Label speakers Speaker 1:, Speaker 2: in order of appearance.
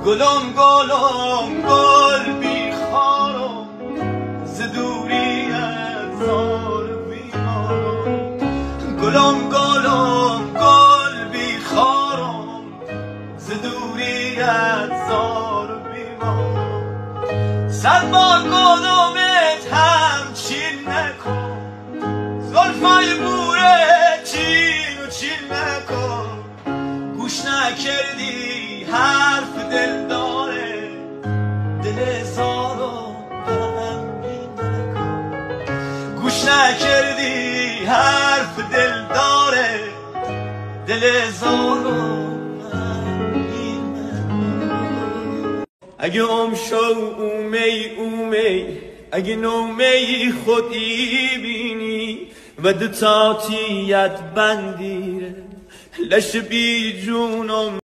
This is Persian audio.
Speaker 1: گلم گلم گل بیخارم ز دوریت زار بیمارم گلم گلم گل بیخارم ز دوریت زار بیمارم صد بار گلمت همچین نکن زلفای بوره چین و چین نکن گوش نکردی حرف دل داره دل زارو غمگین نکن گوش نکردی حرف دل داره دل زارو غمگین نکن اگه شو اومی اگه نومی خودی بینی و دو تاتیت بندیره لش بی جونم